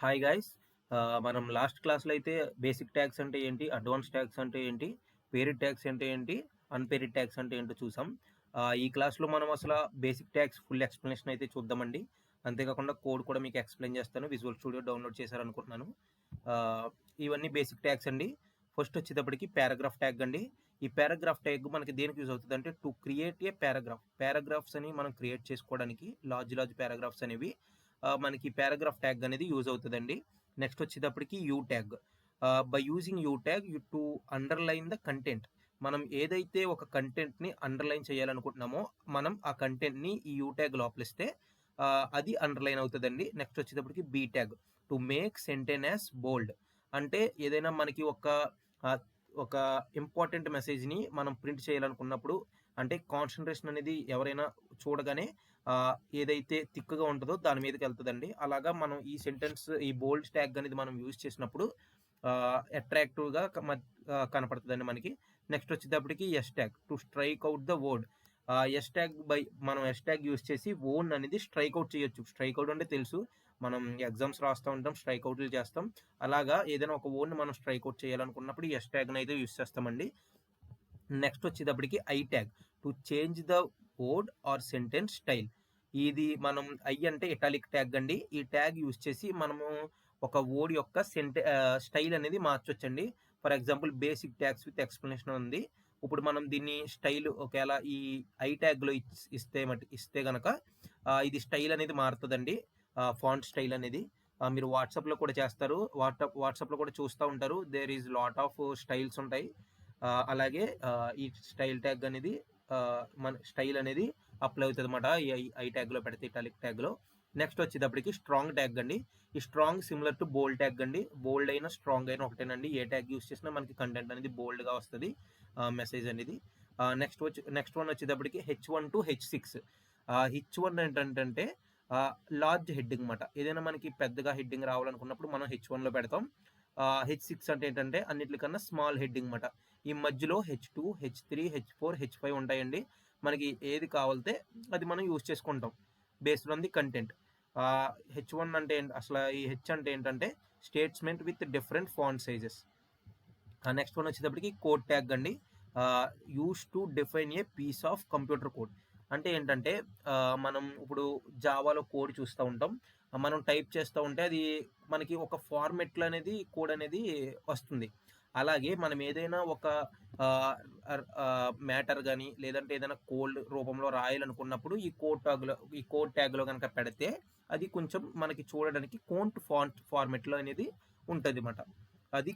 Hi guys. మనం last క్లాస్‌లో అయితే బేసిక్ ట్యాగ్స్ అంటే ఏంటి, అడ్వాన్స్ ట్యాగ్స్ అంటే ఏంటి, పేరిడ్ ట్యాగ్స్ అంటే ఏంటి, అన్‌పేరిడ్ ట్యాగ్స్ అంటే ఏంటో చూసాం. ఈ క్లాస్‌లో మనం అసల బేసిక్ ట్యాగ్స్ ఫుల్ ఎక్స్‌ప్లనేషన్ అయితే చూద్దామండి. అంతేకాకుండా కోడ్ కూడా మీకు ఎక్స్‌ప్లెయిన్ చేస్తాను. విజువల్ స్టూడియో డౌన్‌లోడ్ చేశారనుకుంటున్నాను. ఆహ్, ఇవన్నీ బేసిక్ ట్యాగ్స్ అండి. ఫస్ట్ వచ్చేటప్పటికి పారాగ్రాఫ్ ట్యాగ్ అండి. ఈ పారాగ్రాఫ్ ట్యాగ్ మనకి దేనికి యూజ్ అవుతదంటే to create a paragraph. Paragraphs అని మనం క్రియేట్ చేసుకోవడానికి లార్జ్ పారాగ్రాఫ్స్ అనేవి మనకి పారాగ్రాఫ్ ట్యాగ్ అనేది యూజ్ అవుతదండి. నెక్స్ట్ వచ్చేటప్పటికి U tag. By using U tag to underline the content. మనం ఏదైతే ఒక కంటెంట్‌ని అండర్‌లైన్ చేయాలనుకుంటున్నామో, మనం ఆ కంటెంట్‌ని ఈ యూ ట్యాగ్ లోపలిస్తే అది అండర్‌లైన్ అవుతదండి. నెక్స్ట్ వచ్చేటప్పటికి B tag. To make sentence bold. అంటే ఏదైనా మనకి ఆహ్, ఒక ఇంపార్టెంట్ మెసేజ్‌ని మనం ప్రింట్ చేయాలనుకున్నప్పుడు, అంటే కాన్సంట్రేషన్ అనేది ఎవరైనా చూడగానే ఏదైతే థిక్‌గా ఉంటదో దాని మీదకెళ్తదండి. అలాగా మనం ఈ సెంటెన్స్ ఈ బోల్డ్ ట్యాగ్ అనేది మనం యూజ్ చేసినప్పుడు అట్రాక్టివ్‌గా కనపడతదండి మనకి. నెక్స్ట్ వచ్చేటప్పటికి yes tag. To strike out the word. Yes tag మనం యెస్ ట్యాగ్ యూజ్ చేసి వర్డ్ అనేది స్ట్రైక్ ఔట్ చేయొచ్చు. స్ట్రైక్ ఔట్ అంటే తెలుసు. మనం ఎగ్జామ్స్ రాస్తా ఉంటాం. స్ట్రైక్ ఔట్లు చేస్తాం. అలాగా ఏదైనా ఒక వర్డ్‌ని మనం స్ట్రైక్ ఔట్ చేయాలనుకున్నప్పుడు యెస్ ట్యాగ్‌నైతే యూజ్ చేస్తామండి. నెక్స్ట్ వచ్చేటప్పటికి I tag. To change the word or sentence style. ఇది మనం ఐ అంటే ఇటాలిక్ ట్యాగ్ అండి. ఈ ట్యాగ్ యూజ్ చేసి మనము ఒక వర్డ్ యొక్క స్టైల్ అనేది మార్చొచ్చండి. For example basic tags with explanation ఉంది. ఇప్పుడు మనం దీన్ని స్టైల్ ఒకవేళ ఈ ఐ ట్యాగ్‌లో ఇస్తే గనక ఇది స్టైల్ అనేది మారుతదండి. ఫాంట్ స్టైల్ అనేది. మీరు వాట్సాప్‌లో కూడా చేస్తారు. వాట్సాప్‌లో కూడా చూస్తా ఉంటారు. There is lot of styles ఉంటాయి. అలాగే ఈ స్టైల్ ట్యాగ్ అనేది మన స్టైల్ అనేది అప్లై అవుతదనమాట. ఈ ఐ ట్యాగ్‌లో పెడితే ఇటాలిక్ ట్యాగ్‌లో. నెక్స్ట్ వచ్చేటప్పటికి స్ట్రాంగ్ ట్యాగ్ అండి. ఈ strong similar to bold tag అండి. బోల్డ్ అయినా, స్ట్రాంగ్ అయినా ఒకటేనండి. ఏ ట్యాగ్ యూజ్ చేసినా మనకి కంటెంట్ అనేది బోల్డ్‌గా వస్తది. మెసేజ్ అనేది. నెక్స్ట్ వన్ వచ్చేటప్పటికి హెచ్1 టు హెచ్6. హెచ్1 ఏంటంటే ఆహ్, లార్జ్ హెడ్డింగ్ మాట. ఏదైనా మనకి పెద్దగా హెడ్డింగ్ రావాలనుకున్నప్పుడు మనం హెచ్1లో పెడతాం. హెచ్6 అంటే ఏంటంటే అన్నిట్లికన్నా స్మాల్ హెడ్డింగ్ మాట. ఈ మధ్యలో హెచ్2, హెచ్3, హెచ్4, హెచ్5 ఉంటాయండి. మనకి ఏది కావాలితే అది మనం యూజ్ చేసుకుంటాం. Based on the content. H one అంటే అసల ఈ హెచ్ అంటే ఏంటంటే statement with different font sizes. Next one వచ్చేటప్పటికి కోడ్ ట్యాగ్ అండి. Use to define a piece of computer code. అంటే ఏంటంటే మనం ఇప్పుడు జావాలో కోడ్ చూస్తా ఉంటాం. మనం టైప్ చేస్తా ఉంటే అది మనకి ఒక ఫార్మెట్‌లో అనేది కోడ్ అనేది వస్తుంది. అలాగే మనం ఏదైనా ఒక మ్యాటర్ గాని లేదంటే ఏదైనా కోడ్ రూపంలో రాయాలనుకున్నప్పుడు ఈ కోడ్ ట్యాగ్‌లో గనక పెడితే అది కొంచెం మనకి చూడడానికి ఫాంట్ ఫార్మెట్‌లో అనేది ఉంటదిమాట. అది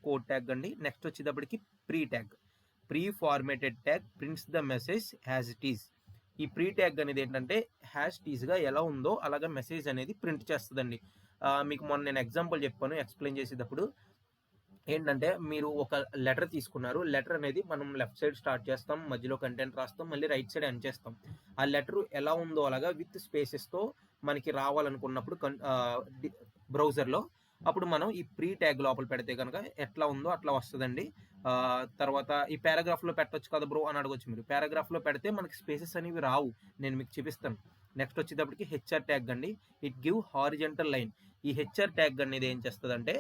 కోడ్ ట్యాగ్ అండి. నెక్స్ట్ వచ్చేటప్పటికి pre tag. Pre formatted tag prints the message as it is. ఈ ప్రీ ట్యాగ్ అనేది ఏంటంటే హ్యాష్ టీజ్‌గా ఎలా ఉందో అలాగా మెసేజ్ అనేది ప్రింట్ చేస్తదండి. మీకు మొన్న నేను ఎగ్జాంపుల్ చెప్పాను ఎక్స్‌ప్లెయిన్ చేసేటప్పుడు. ఏంటంటే మీరు ఒక లెటర్ తీసుకున్నారు. లెటర్ అనేది మనం లెఫ్ట్ సైడ్ స్టార్ట్ చేస్తాం. మధ్యలో కంటెంట్ రాస్తాం. మళ్ళీ రైట్ సైడ్ ఎండ్ చేస్తాం. ఆ లెటర్ ఎలా ఉందో అలాగా విత్ స్పేసెస్‌తో మనకి రావాలనుకున్నప్పుడు బ్రౌజర్‌లో అప్పుడు మనం ఈ ప్రీ ట్యాగ్ లోపల పెడితే గనక ఎట్లా ఉందో అట్లా వస్తదండి. తర్వాత ఈ పారాగ్రాఫ్‌లో పెట్టొచ్చు కదా బ్రో అని అడగొచ్చు మీరు. పారాగ్రాఫ్‌లో పెడితే మనకి స్పేసెస్ అనేవి రావు. నేను మీకు చూపిస్తాను. నెక్స్ట్ వచ్చేటప్పటికి హెచ్ఆర్ ట్యాగ్ అండి. It give horizontal line. ఈ హెచ్ఆర్ ట్యాగ్ అనేది ఏం చేస్తదంటే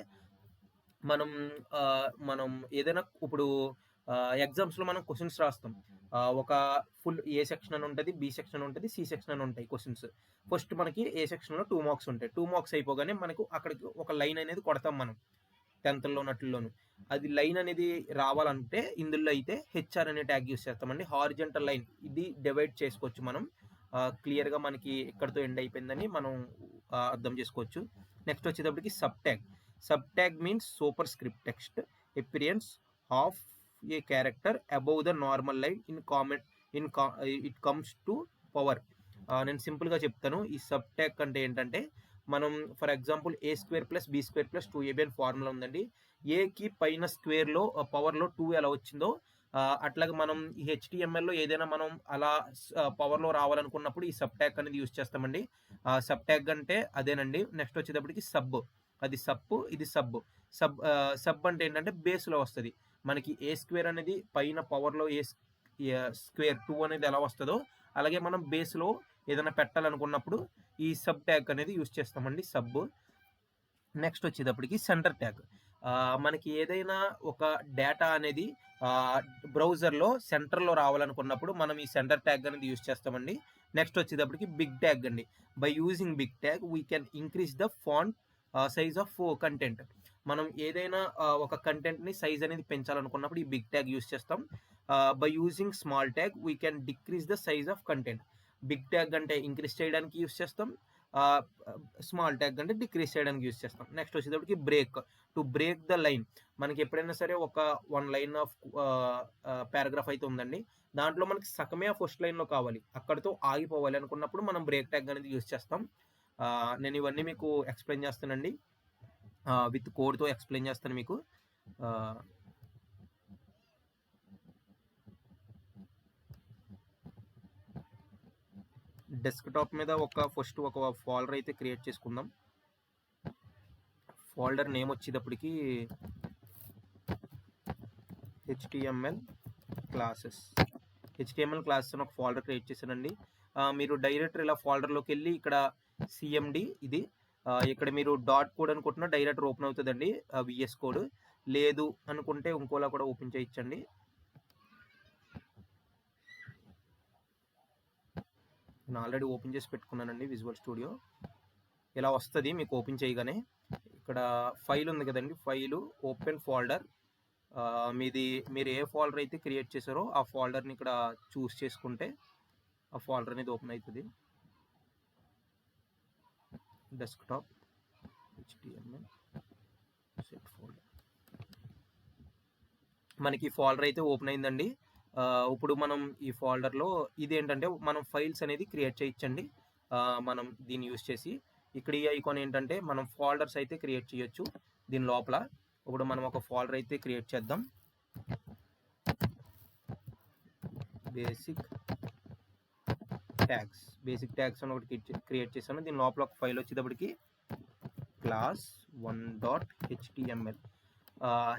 మనం ఏదైనా ఇప్పుడు ఎగ్జామ్స్‌లో మనం క్వెషన్స్ రాస్తాం. ఒక ఫుల్ ఏ సెక్షన్ అని ఉంటది, బి సెక్షన్ ఉంటది, సి సెక్షన్ అని ఉంటాయి క్వెషన్స్. ఫస్ట్ మనకి ఏ సెక్షన్‌లో 2 మార్క్స్ ఉంటాయి. 2 మార్క్స్ అయిపోగానే మనకు అక్కడికి ఒక లైన్ అనేది కొడతాం మనం. 10థ్‌లోను అట్లిలోను. అది లైన్ అనేది రావాలంటే ఇందులో అయితే హెచ్ఆర్ అనే ట్యాగ్ యూజ్ చేస్తామండి. హారిజాంటల్ లైన్ ఇది డివైడ్ చేసుకోవచ్చు మనం. క్లియర్‌గా మనకి ఇక్కడితో ఎండ్ అయిపోయిందని మనం అర్థం చేసుకోవచ్చు. నెక్స్ట్ వచ్చేటప్పటికి sub tag. Sub tag means superscript text appearance of a character above the normal line in comment it comes to power. నేను సింపుల్‌గా చెప్తాను. ఈ సబ్ ట్యాగ్ అంటే ఏంటంటే మనం for example A square plus B square plus 2ab అని ఫార్ములా ఉందండి. ఏకి పైన స్క్వేర్‌లో పవర్‌లో 2 ఎలా వచ్చిందో అట్లాగే మనం ఈ హెచ్‌టీఎంఎల్‌లో ఏదైనా మనం అలా పవర్‌లో రావాలనుకున్నప్పుడు ఈ సబ్ ట్యాగ్ అనేది యూజ్ చేస్తామండి. సబ్ ట్యాగ్ అంటే అదేనండి. నెక్స్ట్ వచ్చేటప్పటికి సబ్. అది సబ్బు, ఇది సబ్. సబ్ అంటే ఏంటంటే బేస్‌లో వస్తది. మనకి ఏ స్క్వేర్ అనేది పైన పవర్‌లో స్క్వేర్ 2 అనేది ఎలా వస్తదో అలాగే మనం బేస్‌లో ఏదైనా పెట్టాలనుకున్నప్పుడు ఈ సబ్ ట్యాగ్ అనేది యూజ్ చేస్తామండి సబ్. నెక్స్ట్ వచ్చేటప్పటికి సెంటర్ ట్యాగ్. మనకి ఏదైనా ఒక డేటా అనేది బ్రౌజర్‌లో సెంటర్‌లో రావాలనుకున్నప్పుడు మనం ఈ సెంటర్ ట్యాగ్ అనేది యూజ్ చేస్తామండి. నెక్స్ట్ వచ్చేటప్పటికి బిగ్ ట్యాగ్ అండి. By using big tag we can increase the font size of content. మనం ఏదైనా ఒక కంటెంట్‌ని సైజ్ అనేది పెంచాలనుకున్నప్పుడు ఈ బిగ్ ట్యాగ్ యూజ్ చేస్తాం. By using small tag we can decrease the size of content. Big tag అంటే ఇంక్రీజ్ చేయడానికి యూజ్ చేస్తాం. స్మాల్ ట్యాగ్ అంటే డిక్రీజ్ చేయడానికి యూజ్ చేస్తాం. నెక్స్ట్ వచ్చేటప్పటికి break. To break the line. మనకి ఎప్పుడైనా సరే ఒక 1 లైన్ ఆఫ్ పారాగ్రాఫ్ అయితే ఉందండి. దాంట్లో మనకి సగమే ఫస్ట్ లైన్‌లో కావాలి. అక్కడితో ఆగిపోవాలి అనుకున్నప్పుడు మనం బ్రేక్ ట్యాగ్ అనేది యూజ్ చేస్తాం. నేను ఇవన్నీ మీకు ఎక్స్‌ప్లెయిన్ చేస్తానండి. విత్ కోడ్‌తో ఎక్స్‌ప్లెయిన్ చేస్తాను మీకు. డెస్క్‌టాప్ మీద ఫస్ట్ ఒక ఫోల్డర్ అయితే క్రియేట్ చేసుకుందాం. ఫోల్డర్ నేమ్ వచ్చేటప్పటికి హెచ్‌టిఎంఎల్ క్లాసెస్. హెచ్‌టిఎంఎల్ క్లాసెస్ అని ఒక ఫోల్డర్ క్రియేట్ చేశానండి. మీరు డైరెక్ట్ ఇలా ఫోల్డర్‌లోకి వెళ్ళి ఇక్కడ సీఎండి ఇది. ఇక్కడ మీరు డాట్ కోడ్ అని కొట్టినా డైరెక్ట్ ఓపెన్ అవుతుందండి విఎస్ కోడ్. లేదు అనుకుంటే ఇంకోలా కూడా ఓపెన్ చేయొచ్చండి. నేను ఆల్రెడీ ఓపెన్ చేసి పెట్టుకున్నానండి విజువల్ స్టూడియో. ఇలా వస్తుంది మీకు ఓపెన్ చేయగానే. ఇక్కడ ఫైల్ ఉంది కదండి, ఫైలు ఓపెన్ ఫోల్డర్. మీరు ఏ ఫోల్డర్ అయితే క్రియేట్ చేశారో ఆ ఫోల్డర్ని ఇక్కడ చూస్ చేసుకుంటే ఆ ఫోల్డర్ అనేది ఓపెన్ అవుతుంది. Desktop HTML set folder. మనకి ఫోల్డర్ అయితే ఓపెన్ అయిందండి. ఇప్పుడు మనం ఈ ఫోల్డర్లో ఇదేంటంటే మనం ఫైల్స్ అనేది క్రియేట్ చేయొచ్చండి. మనం దీన్ని యూజ్ చేసి ఇక్కడ ఈ ఐకాన్ ఏంటంటే మనం ఫోల్డర్స్ అయితే క్రియేట్ చేయొచ్చు దీని లోపల. ఇప్పుడు మనం ఒక ఫోల్డర్ అయితే క్రియేట్ చేద్దాం. బేసిక్ ట్యాగ్స్ అని ఒకటి క్రియేట్ చేశాను. దీని లోపల ఒక ఫైల్ వచ్చేటప్పటికి class1.html.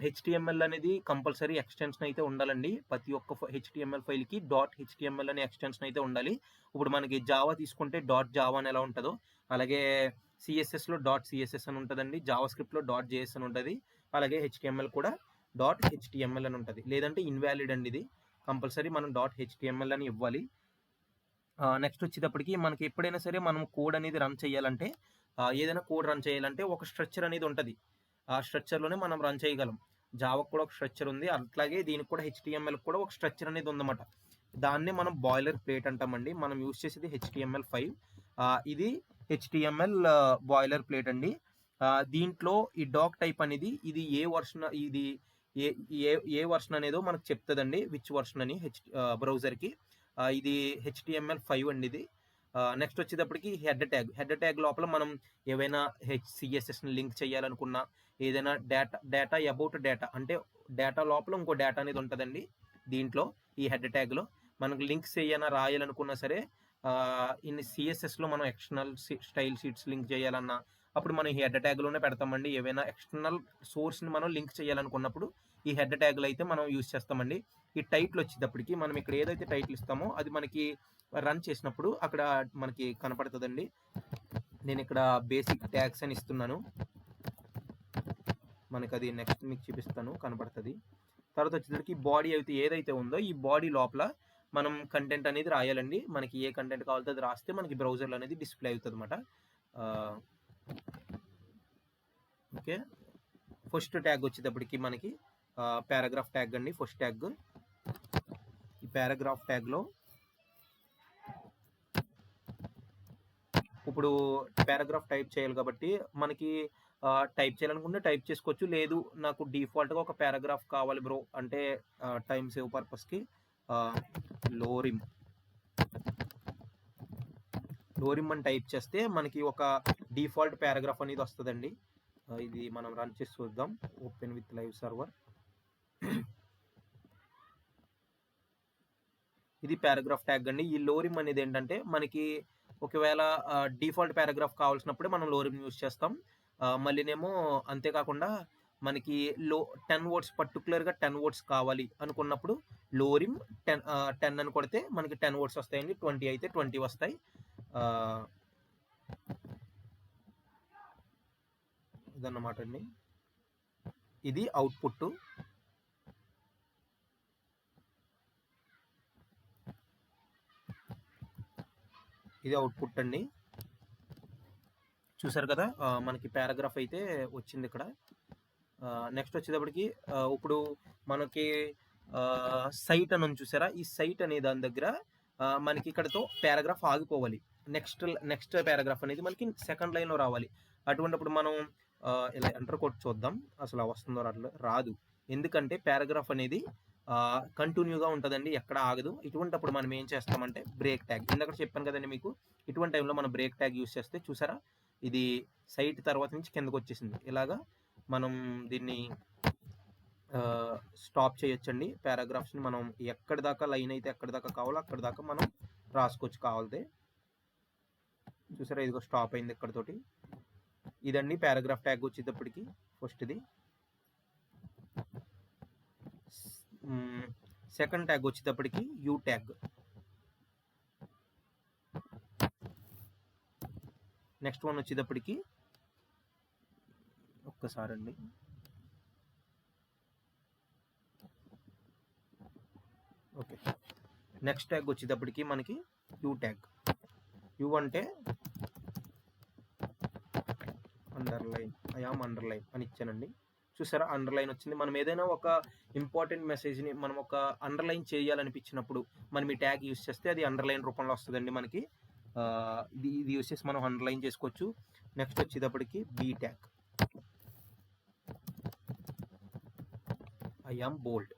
HTML అనేది కంపల్సరీ ఎక్స్టెన్షన్ అయితే ఉండాలండి. ప్రతి ఒక్క HTML ఫైల్కి .html అనే ఎక్స్టెన్షన్ అయితే ఉండాలి. ఇప్పుడు మనకి జావా తీసుకుంటే .java అని ఎలా ఉంటుందో అలాగే CSSలో .css అని ఉంటుందండి. జావాస్క్రిప్ట్లో .js అని ఉంటుంది. అలాగే HTML కూడా .html అని ఉంటుంది. లేదంటే ఇన్వాలిడ్ అండి ఇది. కంపల్సరీ మనం .html అని ఇవ్వాలి. నెక్స్ట్ వచ్చేటప్పటికి మనకి ఎప్పుడైనా సరే మనం కోడ్ అనేది రన్ చేయాలంటే ఏదైనా కోడ్ రన్ చేయాలంటే ఒక స్ట్రక్చర్ అనేది ఉంటుంది. ఆ స్ట్రక్చర్లోనే మనం రన్ చేయగలం. జావాకు కూడా ఒక స్ట్రక్చర్ ఉంది. అట్లాగే దీనికి కూడా HTML కూడా ఒక స్ట్రక్చర్ అనేది ఉందన్నమాట. దాన్ని మనం బాయిలర్ ప్లేట్ అంటామండి. మనం యూజ్ చేసేది HTML5. ఇది HTML బాయిలర్ ప్లేట్ అండి. దీంట్లో ఈ డాక్ టైప్ అనేది ఇది ఏ వర్షన్ ఏ వర్షన్ అనేదో మనకు చెప్తుందండి. విచ్ వర్షన్ అని బ్రౌజర్కి. ఇది HTML5 అండి ఇది. నెక్స్ట్ వచ్చేటప్పటికి హెడ్ ట్యాగ్ లోపల మనం ఏవైనా CSSని లింక్ చేయాలనుకున్నా ఏదైనా డేటా అబౌట్ డేటా అంటే డేటా లోపల ఇంకో డేటా అనేది ఉంటుందండి. దీంట్లో ఈ హెడ్ ట్యాగ్లో మనకు లింక్స్ ఏమైనా రాయాలనుకున్నా సరే ఇన్ని CSSలో మనం ఎక్స్టర్నల్ స్టైల్ షీట్స్ లింక్ చేయాలన్నా అప్పుడు మనం ఈ హెడ్ ట్యాగ్లోనే పెడతామండి. ఏవైనా ఎక్స్టర్నల్ సోర్స్ని మనం లింక్ చేయాలనుకున్నప్పుడు ఈ హెడ్ ట్యాగ్లు అయితే మనం యూజ్ చేస్తామండి. ఈ టైటిల్ వచ్చేటప్పటికి మనం ఇక్కడ ఏదైతే టైటిల్ ఇస్తామో అది మనకి రన్ చేసినప్పుడు అక్కడ మనకి కనపడుతుందండి. నేను ఇక్కడ బేసిక్ ట్యాగ్స్ అని ఇస్తున్నాను. మనకి అది నెక్స్ట్ మీకు చూపిస్తాను, కనపడుతుంది. తర్వాత వచ్చేసరికి బాడీ అయితే ఏదైతే ఉందో ఈ బాడీ లోపల మనం కంటెంట్ అనేది రాయాలండి. మనకి ఏ కంటెంట్ కావాలో అది రాస్తే మనకి బ్రౌజర్లో అనేది డిస్ప్లే అవుతుంది అనమాట. ఓకే, ఫస్ట్ ట్యాగ్ వచ్చేటప్పటికి మనకి పారాగ్రాఫ్ ట్యాగ్ అండి. ఫస్ట్ ట్యాగ్ ఈ పారాగ్రాఫ్ ట్యాగ్లో ఇప్పుడు పారాగ్రాఫ్ టైప్ చేయాలి కాబట్టి మనకి టైప్ చేయాలనుకుంటే టైప్ చేసుకోవచ్చు. లేదు నాకు డిఫాల్ట్గా ఒక పారాగ్రాఫ్ కావాలి బ్రో అంటే టైం సేవ్ పర్పస్కి లోరిమ్ అని టైప్ చేస్తే మనకి ఒక డిఫాల్ట్ పారాగ్రాఫ్ అనేది వస్తుందండి. ఇది మనం రన్ చేసి చూద్దాం. Open with live server. ఇది పారాగ్రాఫ్ ట్యాగ్ అండి. ఈ లోరిమ్ అనేది ఏంటంటే మనకి ఒకవేళ డిఫాల్ట్ పారాగ్రాఫ్ కావాల్సినప్పుడే మనం లోరిమ్ యూజ్ చేస్తాం. మళ్ళీనేమో అంతేకాకుండా మనకి 10 వర్డ్స్ పర్టికులర్గా 10 వర్డ్స్ కావాలి అనుకున్నప్పుడు లోరిమ్ 10 అని కొడితే మనకి 10 వర్డ్స్ వస్తాయండి. 20 అయితే 20 వస్తాయి. ఇదన్నమాట అండి. ఇది అవుట్పుట్. ఇది అవుట్పుట్ అండి. చూసారు కదా, మనకి పారాగ్రాఫ్ అయితే వచ్చింది ఇక్కడ. నెక్స్ట్ వచ్చేటప్పటికి ఇప్పుడు మనకి సైట్ అని ఉంది చూసారా, ఈ సైట్ అనే దాని దగ్గర మనకి ఇక్కడతో పారాగ్రాఫ్ ఆగిపోవాలి. నెక్స్ట్ పారాగ్రాఫ్ అనేది మనకి సెకండ్ లైన్లో రావాలి. అటువంటిప్పుడు మనం ఇలా ఎంటర్ కొట్టి చూద్దాం అసలు వస్తుందో రాదు. ఎందుకంటే పారాగ్రాఫ్ అనేది కంటిన్యూగా ఉంటుందండి, ఎక్కడ ఆగదు. ఇటువంటిప్పుడు మనం ఏం చేస్తామంటే బ్రేక్ ట్యాగ్, ఇందాక చెప్పాను కదండి మీకు, ఇటువంటి టైంలో మనం బ్రేక్ ట్యాగ్ యూస్ చేస్తే చూసారా ఇది సైట్ తర్వాత నుంచి కిందకు వచ్చేసింది. ఇలాగా మనం దీన్ని స్టాప్ చేయొచ్చండి. పారాగ్రాఫ్స్ని మనం ఎక్కడి దాకా లైన్ అయితే ఎక్కడి దాకా కావాలో అక్కడి దాకా మనం రాసుకోవచ్చు కావాలితే. చూసారా ఇదిగో స్టాప్ అయింది ఇక్కడతోటి. ఇదండి పారాగ్రాఫ్ ట్యాగ్ వచ్చేటప్పటికి ఫస్ట్ది. సెకండ్ ట్యాగ్ వచ్చేటప్పటికి యూ ట్యాగ్. నెక్స్ట్ వన్ వచ్చేటప్పటికి ఒక్కసారి అండి, ఓకే. నెక్స్ట్ ట్యాగ్ వచ్చేటప్పటికి మనకి యూ ట్యాగ్. యూ అంటే అండర్లైన్, ఐఆమ్ అండర్లైన్ అని ఇచ్చానండి. చూసారా అండర్లైన్ వచ్చింది. మనం ఏదైనా ఒక ఇంపార్టెంట్ మెసేజ్ని మనం ఒక అండర్లైన్ చేయాలనిపించినప్పుడు మనం ఈ ట్యాగ్ యూస్ చేస్తే అది అండర్లైన్ రూపంలో వస్తుందండి మనకి. ఇది యూస్ చేసి మనం అండర్లైన్ చేసుకోవచ్చు. నెక్స్ట్ వచ్చేటప్పటికి బీ ట్యాగ్, ఐఆమ్ బోల్డ్.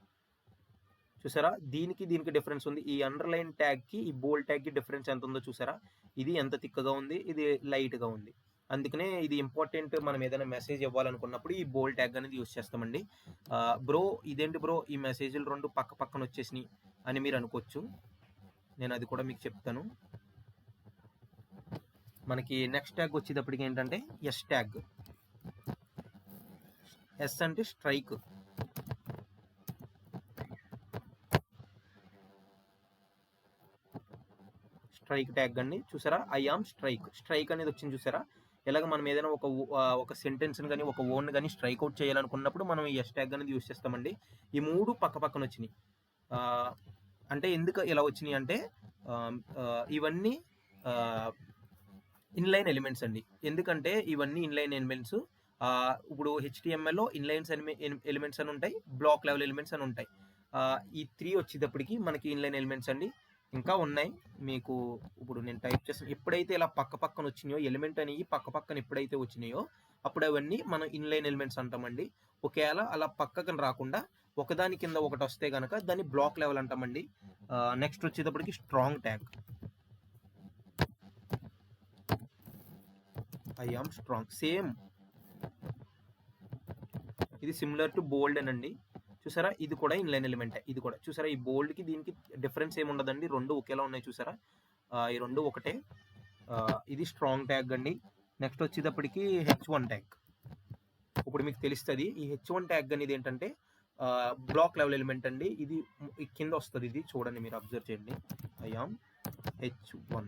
చూసారా దీనికి డిఫరెన్స్ ఉంది. ఈ అండర్లైన్ ట్యాగ్కి ఈ బోల్డ్ ట్యాగ్కి డిఫరెన్స్ ఎంత ఉందో చూసారా. ఇది ఎంత థిక్గా ఉంది, ఇది లైట్గా ఉంది. అందుకనే ఇది ఇంపార్టెంట్. మనం ఏదైనా మెసేజ్ ఇవ్వాలనుకున్నప్పుడు ఈ బోల్డ్ ట్యాగ్ అనేది యూస్ చేస్తామండి. బ్రో ఇదేంటి బ్రో ఈ మెసేజ్లు రెండు పక్క పక్కన వచ్చేసినాయి అని మీరు అనుకోవచ్చు. నేను అది కూడా మీకు చెప్తాను. మనకి నెక్స్ట్ ట్యాగ్ వచ్చేటప్పటికి ఏంటంటే ఎస్ ట్యాగ్. ఎస్ అంటే స్ట్రైక్. స్ట్రైక్ ట్యాగ్ అండి. చూసారా ఐఆమ్ స్ట్రైక్. స్ట్రైక్ అనేది వచ్చింది చూసారా. ఇలాగ మనం ఏదైనా ఒక సెంటెన్స్ని కానీ ఒక వర్డ్ని కానీ స్ట్రైక్ అవుట్ చేయాలనుకున్నప్పుడు మనం ఈ ఎస్ ట్యాగ్ అనేది యూస్ చేస్తామండి. ఈ మూడు పక్క పక్కన వచ్చినాయి. అంటే ఎందుకు ఇలా వచ్చినాయి అంటే ఇవన్నీ ఇన్లైన్ ఎలిమెంట్స్ అండి. ఎందుకంటే ఇవన్నీ ఇన్లైన్ ఎలిమెంట్స్. ఇప్పుడు హెచ్టిఎంఎల్లో ఇన్లైన్స్ ఎలిమెంట్స్ అని ఉంటాయి, బ్లాక్ లెవెల్ ఎలిమెంట్స్ అని ఉంటాయి. ఈ 3 వచ్చేటప్పటికి మనకి ఇన్లైన్ ఎలిమెంట్స్ అండి. ఇంకా ఉన్నాయి మీకు. ఇప్పుడు నేను టైప్ చేస్తాను. ఎప్పుడైతే ఇలా పక్క పక్కన వచ్చినాయో ఎలిమెంట్ అనేవి పక్క పక్కన ఎప్పుడైతే వచ్చినాయో అప్పుడు అవన్నీ మనం ఇన్లైన్ ఎలిమెంట్స్ అంటామండి. ఒకవేళ అలా పక్కన రాకుండా ఒకదాని కింద ఒకటి వస్తే కనుక దాన్ని బ్లాక్ లెవెల్ అంటామండి. నెక్స్ట్ వచ్చేటప్పటికి strong tag, I am strong. Same ఇది సిమిలర్ టు బోల్డ్ అనండి. చూసారా ఇది కూడా ఇన్లైన్ ఎలిమెంట్. ఇది కూడా చూసారా ఈ బోల్డ్కి దీనికి డిఫరెన్స్ ఏమి ఉండదండి, రెండు ఒకేలా ఉన్నాయి. చూసారా ఈ రెండు ఒకటే. ఇది స్ట్రాంగ్ ట్యాగ్ అండి. నెక్స్ట్ వచ్చేటప్పటికి H1 ట్యాగ్. ఇప్పుడు మీకు తెలుస్తుంది ఈ H1 ట్యాగ్ అనేది ఏంటంటే బ్లాక్ లెవెల్ ఎలిమెంట్ అండి. ఇది కింద వస్తుంది. ఇది చూడండి, మీరు అబ్జర్వ్ చేయండి. I am H1.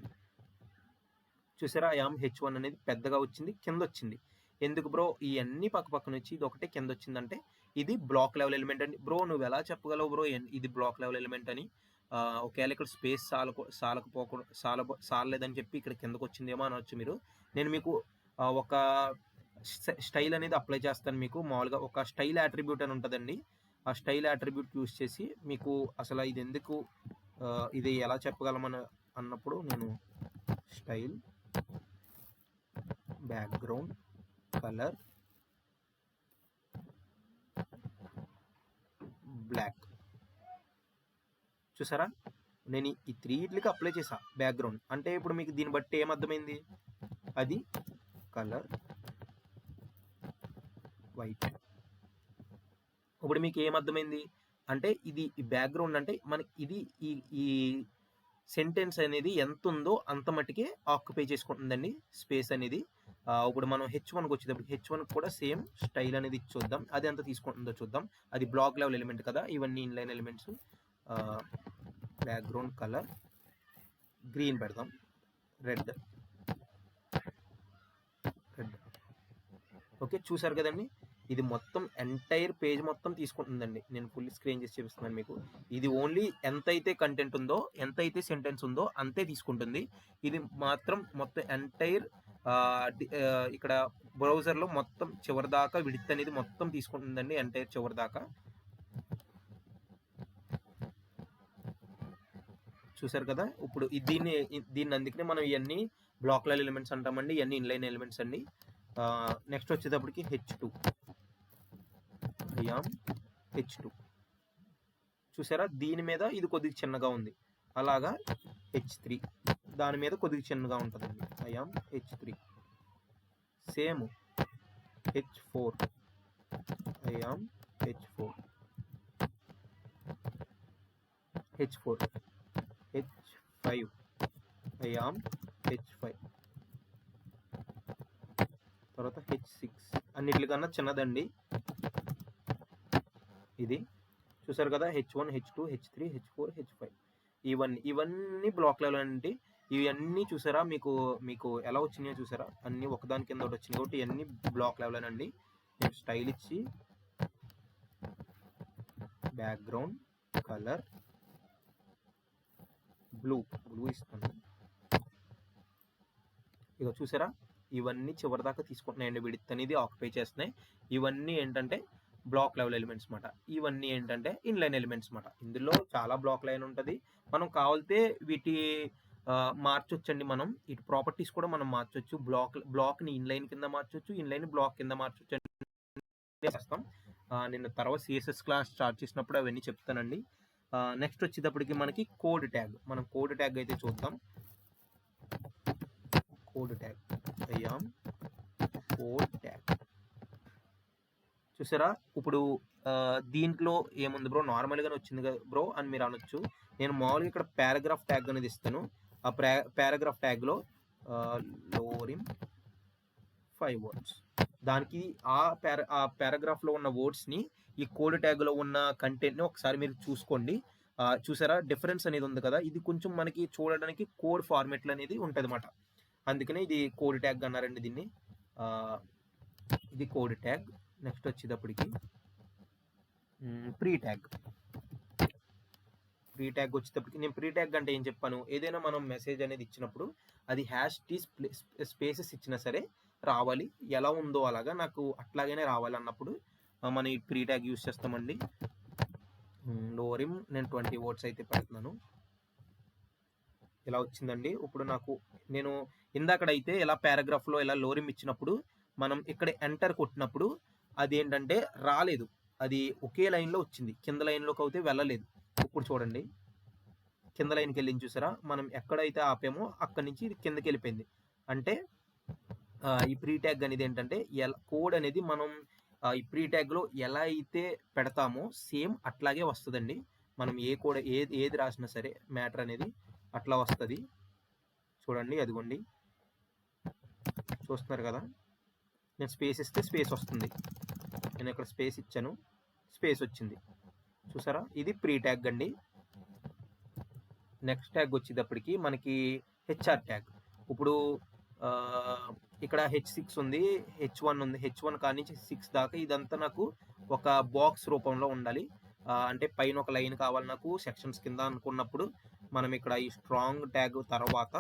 చూసారా ఐఆమ్ H1 అనేది పెద్దగా వచ్చింది, కింద వచ్చింది. ఎందుకు బ్రో ఇవన్నీ పక్క పక్కన వచ్చి ఇది ఒకటే కింద వచ్చిందంటే ఇది బ్లాక్ లెవెల్ ఎలిమెంట్ అండి. బ్రో నువ్వు ఎలా చెప్పగలవు బ్రో ఇది బ్లాక్ లెవెల్ ఎలిమెంట్ అని? ఒకవేళ ఇక్కడ స్పేస్ సాలలేదని చెప్పి ఇక్కడ కిందకు వచ్చిందేమో అనవచ్చు మీరు. నేను మీకు ఒక స్టైల్ అనేది అప్లై చేస్తాను. మీకు మామూలుగా ఒక స్టైల్ అట్రిబ్యూట్ అని ఉంటుందండి. ఆ స్టైల్ అట్రిబ్యూట్ యూస్ చేసి మీకు అసలు ఇది ఎందుకు ఇది ఎలా చెప్పగలమని అన్నప్పుడు నేను స్టైల్ బ్యాక్గ్రౌండ్ కలర్ బ్లాక్. చూసారా నేను ఈ 3 అప్లై చేసా బ్యాక్గ్రౌండ్ అంటే. ఇప్పుడు మీకు దీన్ని బట్టి ఏమర్థమైంది, అది కలర్ వైట్. ఇప్పుడు మీకు ఏమర్థమైంది అంటే ఇది ఈ బ్యాక్గ్రౌండ్ అంటే మనకి ఇది ఈ సెంటెన్స్ అనేది ఎంత ఉందో అంత మట్టుకే ఆక్యుపై చేసుకుంటుందండి స్పేస్ అనేది. ఇప్పుడు మనం H1కి వచ్చేటప్పుడు H1 కూడా సేమ్ స్టైల్ అనేది చూద్దాం, అది ఎంత తీసుకుంటుందో చూద్దాం. అది బ్లాక్ లెవెల్ ఎలిమెంట్ కదా, ఇవన్నీ inline elements. Background colour green పెడదాం, రెడ్. ఓకే. చూసారు కదండీ! ఇది మొత్తం ఎంటైర్ పేజ్ మొత్తం తీసుకుంటుందండి. నేను ఫుల్ స్క్రీన్ చేసి చూపిస్తున్నాను మీకు. ఇది ఓన్లీ ఎంతైతే కంటెంట్ ఉందో, ఎంతైతే సెంటెన్స్ ఉందో అంతే తీసుకుంటుంది. ఇది మాత్రం మొత్తం ఎంటైర్ ఇక్కడ బ్రౌజర్‌లో మొత్తం చివరిదాకా విడ్త్ అనేది మొత్తం తీసుకుంటుందండి. ఎంటైర్ చివరిదాకా. చూసారు కదా! ఇప్పుడు దీన్ని అందుకనే మనం ఇయన్నీ బ్లాక్ లెవెల్ ఎలిమెంట్స్ అంటామండి. ఇయన్నీ ఇన్‌లైన్ ఎలిమెంట్స్ అండి. నెక్స్ట్ వచ్చేటప్పటికి H2. H2 చూసారా? దీని మీద ఇది కొద్దిగా చిన్నగా ఉంది. అలాగా H3 దాని మీద కొద్దిగా చిన్నగా ఉంటుందండి. H3 same H4 H4 H4 H5 H5 తర్వాత H6 అన్నిటికన్నా చిన్నదండి ఇది. చూసారు కదా? H1 H2 H3 H4 H5 ఇవన్నీ బ్లాక్ లెవెల్ అండి. ఇవన్నీ చూసారా? మీకు ఎలా వచ్చినాయో చూసారా? అన్నీ ఒకదాని కింద ఒకటి వచ్చినాయి కాబట్టి ఇవన్నీ బ్లాక్ లెవెల్ అండి. నేను స్టైల్ ఇచ్చి బ్యాక్గ్రౌండ్ కలర్ బ్లూ ఇస్తాను. ఇక చూసారా? ఇవన్నీ చివరిదాకా తీసుకుంటున్నాయండి. విడ్త్ అనేది ఆక్యుపై చేస్తున్నాయి. ఇవన్నీ ఏంటంటే బ్లాక్ లెవెల్ ఎలిమెంట్స్ మాట. ఇవన్నీ ఏంటంటే ఇన్లైన్ ఎలిమెంట్స్ మాట. ఇందులో చాలా బ్లాక్ లైన్ ఉంటుంది. మనం కావాలితే వీటి మార్చొచ్చండి. మనం ఇటు ప్రాపర్టీస్ కూడా మనం మార్చొచ్చు. బ్లాక్ని ఇన్లైన్ కింద మార్చొచ్చు, ఇన్లైన్ బ్లాక్ కింద మార్చొచ్చు చేస్తాం. నేను తర్వాత సిఎస్ఎస్ క్లాస్ స్టార్ట్ చేసినప్పుడు అవన్నీ చెప్తానండి. నెక్స్ట్ వచ్చేటప్పటికి మనకి కోడ్ ట్యాగ్. మనం కోడ్ ట్యాగ్ అయితే చూద్దాం. కోడ్ ట్యాగ్ కోడ్ ట్యాగ్ చూసారా? ఇప్పుడు దీంట్లో ఏముంది బ్రో, నార్మల్గానే వచ్చింది కదా బ్రో అని మీరు అనొచ్చు. నేను మామూలుగా ఇక్కడ పారాగ్రాఫ్ ట్యాగ్ అనేది ఇస్తాను. ఆ పారాగ్రాఫ్ ట్యాగ్లో లోరిమ్ 5 వర్డ్స్ దానికి ఆ పారాగ్రాఫ్లో ఉన్న వర్డ్స్ని ఈ కోడ్ ట్యాగ్లో ఉన్న కంటెంట్ని ఒకసారి మీరు చూసుకోండి. చూసారా? డిఫరెన్స్ అనేది ఉంది కదా, ఇది కొంచెం మనకి చూడడానికి కోడ్ ఫార్మెట్లు అనేది ఉంటుంది అన్నమాట. అందుకనే ఇది కోడ్ ట్యాగ్ అన్నారండి దీన్ని. ఇది కోడ్ ట్యాగ్. నెక్స్ట్ వచ్చేటప్పటికి ప్రీ ట్యాగ్ వచ్చేటప్పటికి నేను ప్రీ ట్యాగ్ అంటే ఏం చెప్పాను, ఏదైనా మనం మెసేజ్ అనేది ఇచ్చినప్పుడు అది హ్యాష్ టీ స్పేసెస్ ఇచ్చినా సరే రావాలి, ఎలా ఉందో అలాగా నాకు అట్లాగనే రావాలి అన్నప్పుడు మనం ఈ ప్రీ ట్యాగ్ యూస్ చేస్తామండి. లోరిమ్ నేను 20 వర్డ్స్ అయితే పెడుతున్నాను. ఇలా వచ్చిందండి. ఇప్పుడు నేను ఇందాకడైతే ఇలా పారాగ్రాఫ్లో ఇలా లోరిమ్ ఇచ్చినప్పుడు మనం ఇక్కడ ఎంటర్ కొట్టినప్పుడు అది ఏంటంటే రాలేదు, అది ఒకే లైన్లో వచ్చింది, కింద లైన్లోకి అయితే వెళ్ళలేదు. ఇప్పుడు చూడండి, కింద లైన్కి వెళ్ళింది చూసారా? మనం ఎక్కడైతే ఆపామో అక్కడి నుంచి ఇది కిందకి వెళ్ళిపోయింది. అంటే ఈ ప్రీ ట్యాగ్ అనేది ఏంటంటే కోడ్ అనేది మనం ఈ ప్రీ ట్యాగ్లో ఎలా అయితే పెడతామో సేమ్ అట్లాగే వస్తుందండి. మనం ఏ కోడ్ ఏది రాసినా సరే మ్యాటర్ అనేది అట్లా వస్తుంది. చూడండి, అదిగోండి, చూస్తున్నారు కదా? నేను స్పేస్ ఇస్తే స్పేస్ వస్తుంది. నేను ఇక్కడ స్పేస్ ఇచ్చాను, స్పేస్ వచ్చింది. చూసారా? ఇది ప్రీ ట్యాగ్ అండి. నెక్స్ట్ ట్యాగ్ వచ్చేటప్పటికి మనకి హెచ్ఆర్ ట్యాగ్. ఇప్పుడు ఇక్కడ H6 ఉంది, H1 ఉంది. H1 కాడి నుంచి 6 దాకా ఇదంతా నాకు ఒక బాక్స్ రూపంలో ఉండాలి. అంటే పైన ఒక లైన్ కావాలి నాకు సెక్షన్స్ కింద అనుకున్నప్పుడు మనం ఇక్కడ ఈ స్ట్రాంగ్ ట్యాగ్ తర్వాత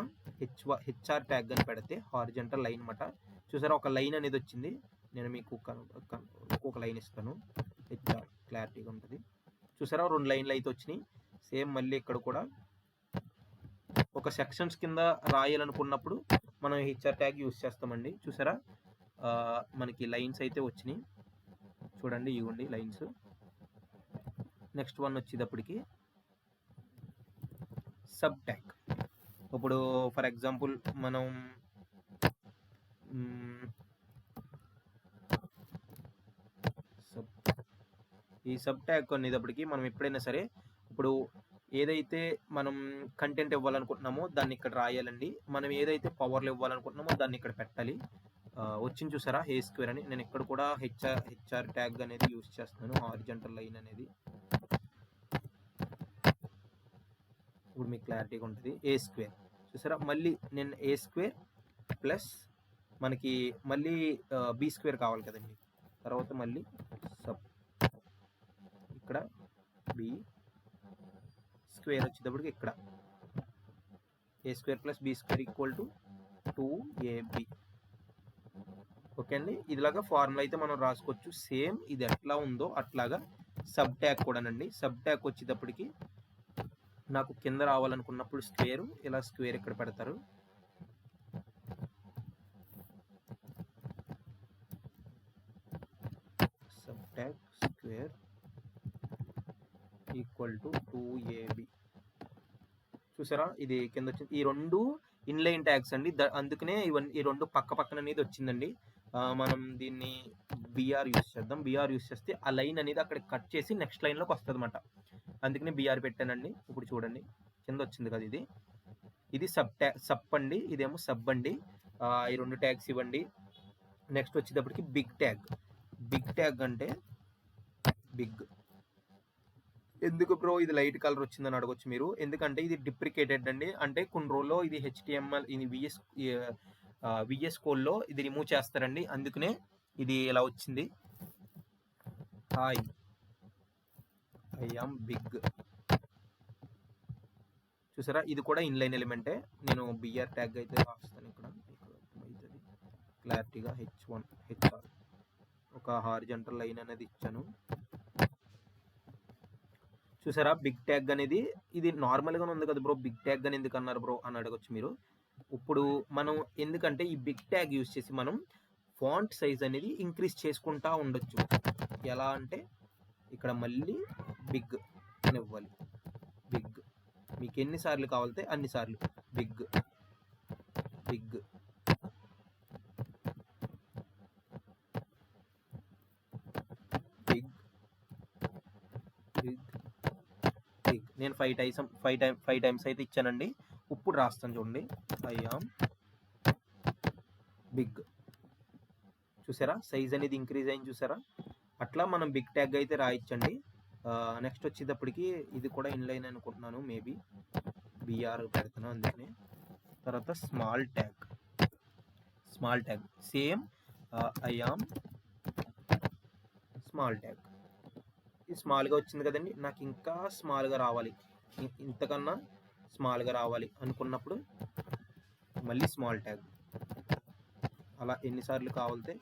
హెచ్ఆర్ ట్యాగ్ అని పెడితే హారిజంటల్ లైన్ అన్నమాట. చూసారా? ఒక లైన్ అనేది వచ్చింది. నేను మీకు ఒక లైన్ ఇస్తాను, హెచ్ఆర్ క్లారిటీగా ఉంటుంది. చూసారా? 2 లైన్లు అయితే వచ్చినాయి. సేమ్ మళ్ళీ ఇక్కడ కూడా ఒక సెక్షన్స్ కింద రాయాలనుకున్నప్పుడు మనం హెచ్ఆర్ ట్యాగ్ యూస్ చేస్తామండి. చూసారా? మనకి లైన్స్ అయితే వచ్చినాయి. చూడండి, ఇవ్వండి లైన్స్. నెక్స్ట్ వన్ వచ్చేటప్పటికి సబ్ ట్యాగ్. ఇప్పుడు ఫర్ ఎగ్జాంపుల్ మనం ఈ సబ్ ట్యాగ్ అనేటప్పటికి మనం ఎప్పుడైనా సరే ఇప్పుడు ఏదైతే మనం కంటెంట్ ఇవ్వాలనుకుంటున్నామో దాన్ని ఇక్కడ రాయాలండి. మనం ఏదైతే పవర్లు ఇవ్వాలనుకుంటున్నామో దాన్ని ఇక్కడ పెట్టాలి. వచ్చింది చూసారా? హే స్క్వేర్ అని. నేను ఇక్కడ కూడా హెచ్ఆర్ ట్యాగ్ అనేది యూస్ చేస్తున్నాను, హారిజంటల్ లైన్ అనేది. ఇప్పుడు మీకు క్లారిటీగా ఉంటుంది. ఏ స్క్వేర్ చూసారా? మళ్ళీ నేను ఏ స్క్వేర్ ప్లస్ మనకి మళ్ళీ బి స్క్వేర్ కావాలి కదండి. తర్వాత మళ్ళీ సబ్ ఇక్కడ బి స్క్వేర్ వచ్చేటప్పటికి ఇక్కడ A square plus B square equal to 2ab. Okay అండి. ఇదిలాగా ఫార్ములా అయితే మనం రాసుకోవచ్చు. సేమ్ ఇది ఎట్లా ఉందో అట్లాగా సబ్ ట్యాగ్ కూడానండి. సబ్ ట్యాగ్ వచ్చేటప్పటికి నాకు కింద రావాలనుకున్నప్పుడు స్క్వేర్, ఇలా స్క్వేర్ ఇక్కడ పెడతారు. Sub tag square equal to 2ab. చూసారా, ఇది కింద వచ్చింది. ఈ రెండు ఇన్లైన్ ట్యాగ్స్ అండి. అందుకనే ఈ రెండు పక్క పక్కన అనేది వచ్చిందండి. మనం దీన్ని బిఆర్ యూస్ చేద్దాం. బిఆర్ యూస్ చేస్తే ఆ లైన్ అనేది అక్కడ కట్ చేసి నెక్స్ట్ లైన్లోకి వస్తుంది అనమాట. అందుకనే బిఆర్ పెట్టానండి. ఇప్పుడు చూడండి కింద వచ్చింది కదా, ఇది సబ్ అండి, ఇదేమో సబ్ అండి. ఈ రెండు ట్యాగ్స్ ఇవ్వండి. నెక్స్ట్ వచ్చేటప్పటికి బిగ్ ట్యాగ్. బిగ్ ట్యాగ్ అంటే బిగ్. ఎందుకు బ్రో ఇది లైట్ కలర్ వచ్చిందని అడగొచ్చు మీరు. ఎందుకంటే ఇది డిప్రికేటెడ్ అండి. అంటే కొన్ని రోజుల్లో ఇది HTML, ఇది విఎస్ కోడ్లో ఇది రిమూవ్ చేస్తారండి. అందుకనే ఇది ఇలా వచ్చింది. I am big. చూసారా, ఇది కూడా ఇన్లైన్ ఎలిమెంటే. నేను బిఆర్ ట్యాగ్ అయితే రాస్తాను ఇక్కడ అవుతుంది క్లారిటీగా. H1 HR ఒక హారిజంటల్ లైన్ అనేది ఇచ్చాను. చూసారా, బిగ్ ట్యాగ్ అనేది ఇది నార్మల్గానే ఉంది కదా బ్రో, బిగ్ ట్యాగ్ అని ఎందుకు అన్నారు బ్రో అని అడగచ్చు మీరు. ఇప్పుడు మనం ఎందుకంటే ఈ బిగ్ ట్యాగ్ యూజ్ చేసి మనం ఫాంట్ సైజ్ అనేది ఇంక్రీజ్ చేసుకుంటా ఉండొచ్చు. ఎలా అంటే ఇక్కడ మళ్ళీ బిగ్ అని ఇవ్వాలి. బిగ్ మీకు ఎన్నిసార్లు కావాలితే అన్నిసార్లు big big. Big big big. నేను 5 టైమ్స్ అయితే ఇచ్చానండి. ఇప్పుడు రాస్తాను చూడండి. I am big. చూసారా, సైజ్ అనేది ఇంక్రీజ్ అయింది చూసారా. అట్లా మనం బిగ్ ట్యాగ్ అయితే రాయించండి. నెక్స్ట్ వచ్చేటప్పటికి ఇది కూడా ఇన్లైన్ అనుకుంటున్నాను, మేబీ బిఆర్ పెడతాను అందుకనే. తర్వాత small tag same I am small tag. ఇది స్మాల్గా వచ్చింది కదండి, నాకు ఇంకా స్మాల్గా రావాలి, ఇంతకన్నా స్మాల్గా రావాలి అనుకున్నప్పుడు మళ్ళీ స్మాల్ ట్యాగ్. అలా ఎన్నిసార్లు కావాలితే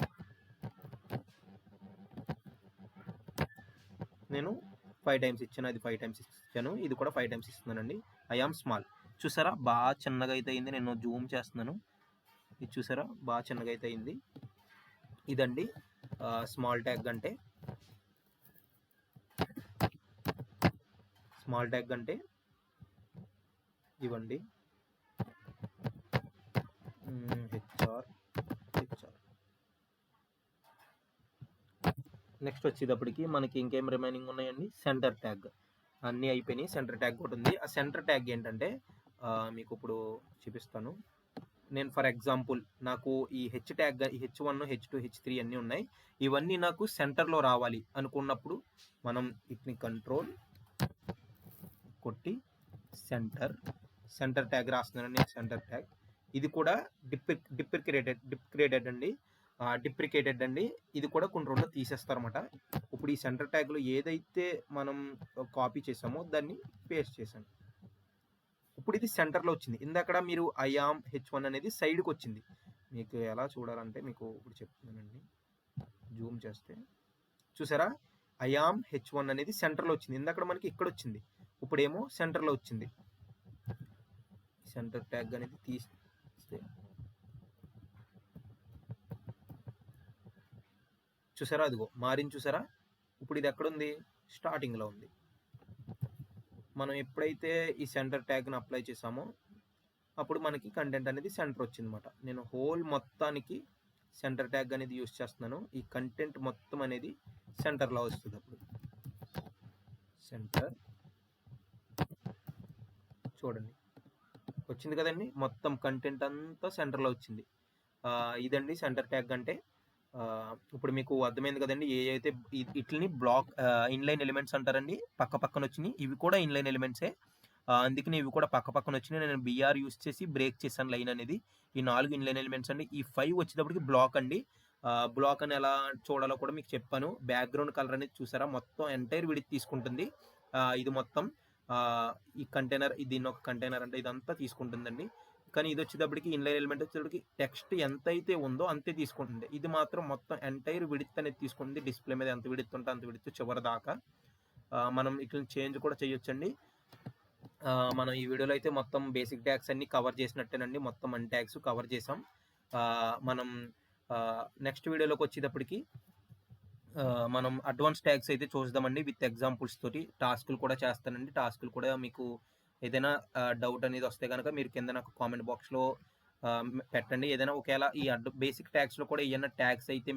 నేను 5 టైమ్స్ ఇచ్చాను, అది 5 టైమ్స్ ఇచ్చాను, ఇది కూడా 5 టైమ్స్ ఇస్తున్నానండి. I am small. చూసారా బాగా చిన్నగా అయితే అయింది. నేను జూమ్ చేస్తున్నాను, ఇది చూసారా బాగా చిన్నగా అయితే అయింది. ఇదండి స్మాల్ ట్యాగ్ అంటే. స్మాల్ ట్యాగ్ అంటే ఇవ్వండి. హెచ్ఆర్. నెక్స్ట్ వచ్చేటప్పటికి మనకి ఇంకేం రిమైనింగ్ ఉన్నాయండి, సెంటర్ ట్యాగ్. అన్నీ అయిపోయినాయి, సెంటర్ ట్యాగ్ కూడా ఉంది. ఆ సెంటర్ ట్యాగ్ ఏంటంటే మీకు ఇప్పుడు చూపిస్తాను. నేను ఫర్ ఎగ్జాంపుల్ నాకు ఈ H tag, H1 H2 H3 అన్నీ ఉన్నాయి. ఇవన్నీ నాకు సెంటర్లో రావాలి అనుకున్నప్పుడు మనం వీటిని కంట్రోల్ కొట్టి సెంటర్ ట్యాగ్ రాస్తున్నాను నేను. సెంటర్ ట్యాగ్ ఇది కూడా డిప్రికేటెడ్ అండి. ఇది కూడా కొన్ని రోజుల్లో తీసేస్తారన్నమాట. ఇప్పుడు ఈ సెంటర్ ట్యాగ్లో ఏదైతే మనం కాపీ చేసామో దాన్ని పేస్ట్ చేశాను. ఇప్పుడు ఇది సెంటర్లో వచ్చింది. ఇందాక మీరు ఐ యామ్ H1 అనేది సైడ్కి వచ్చింది. మీకు ఎలా చూడాలంటే మీకు ఇప్పుడు చెప్తున్నానండి, జూమ్ చేస్తే చూసారా ఐ యామ్ H1 అనేది సెంటర్లో వచ్చింది. ఇందాక మనకి ఇక్కడ వచ్చింది, ఇప్పుడేమో సెంటర్లో వచ్చింది. సెంటర్ ట్యాగ్ అనేది తీస్తే చూసారా, అదిగో మారింది చూసారా. ఇప్పుడు ఇది ఎక్కడుంది, స్టార్టింగ్లో ఉంది. మనం ఎప్పుడైతే ఈ సెంటర్ ట్యాగ్ని అప్లై చేసామో అప్పుడు మనకి కంటెంట్ అనేది సెంటర్ వచ్చిందన్నమాట. నేను హోల్ మొత్తానికి సెంటర్ ట్యాగ్ అనేది యూస్ చేస్తున్నాను. ఈ కంటెంట్ మొత్తం అనేది సెంటర్లో వస్తుంది. అప్పుడు సెంటర్ చూడండి వచ్చింది కదండి, మొత్తం కంటెంట్ అంతా సెంటర్లో వచ్చింది. ఇదండి సెంటర్ ట్యాగ్ అంటే. ఇప్పుడు మీకు అర్థమైంది కదండి, ఏ అయితే ఇట్లని బ్లాక్ ఇన్లైన్ ఎలిమెంట్స్ అంటారండి. పక్కన వచ్చినాయి, ఇవి కూడా ఇన్లైన్ ఎలిమెంట్సే. అందుకని ఇవి కూడా పక్కన వచ్చినాయి. నేను బీఆర్ యూజ్ చేసి బ్రేక్ చేశాను లైన్ అనేది. ఈ 4 ఇన్‌లైన్ ఎలిమెంట్స్ అండి. ఈ 5 వచ్చేటప్పటికి బ్లాక్ అండి. బ్లాక్ అని ఎలా చూడాలో కూడా మీకు చెప్పాను. బ్యాక్‌గ్రౌండ్ కలర్ అనేది చూసారా మొత్తం ఎంటైర్ విడ్త్ తీసుకుంటుంది. ఇది మొత్తం ఈ కంటైనర్ దీన్నొక కంటైనర్ అంటే ఇదంతా తీసుకుంటుందండి. కానీ ఇదొచ్చేటప్పటికి ఇన్‌లైన్ ఎలిమెంట్ వచ్చేటప్పటికి టెక్స్ట్ ఎంతైతే ఉందో అంతే తీసుకుంటుంది. ఇది మాత్రం మొత్తం ఎంటైర్ విడ్త్ అనేది తీసుకుంటుంది. డిస్‌ప్లే మీద ఎంత విడ్త్ ఉంటే అంత విడ్త్ చివరి దాకా. మనం ఇట్లని చేంజ్ కూడా చేయొచ్చండి. మనం ఈ వీడియోలో అయితే మొత్తం బేసిక్ ట్యాగ్స్ అన్ని కవర్ చేసినట్టేనండి. మొత్తం అన్ని ట్యాగ్స్ కవర్ చేసాం. మనం నెక్స్ట్ వీడియోలోకి వచ్చేటప్పటికి మనం అడ్వాన్స్ ట్యాగ్స్ అయితే చూద్దామండి విత్ ఎగ్జాంపుల్స్ తోటి. టాస్క్‌లు కూడా చేస్తానండి. టాస్క్‌లు కూడా మీకు ఏదైనా డౌట్ అనేది వస్తే గనక మీరు కింద నాకు కామెంట్ బాక్స్‌లో పెట్టండి. ఏదైనా ఒకేళ ఈ బేసిక్ ట్యాగ్స్‌లో కూడా ఏయన్నా ట్యాగ్స్ అయితే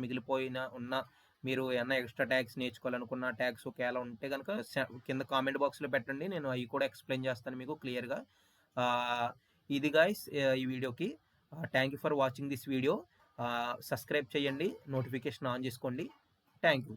ఉన్నా మీరు ఏమన్నా ఎక్స్ట్రా ట్యాగ్స్ నేర్చుకోవాలనుకున్న ట్యాగ్స్ ఒకేళ ఉంటే గనక కింద కామెంట్ బాక్స్‌లో పెట్టండి. నేను అవి కూడా ఎక్స్‌ప్లెయిన్ చేస్తాను మీకు క్లియర్‌గా. ఇది గైస్ ఈ వీడియోకి. Thank you for watching this video. Subscribe చేయండి. నోటిఫికేషన్ ఆన్ చేసుకోండి. Thank you.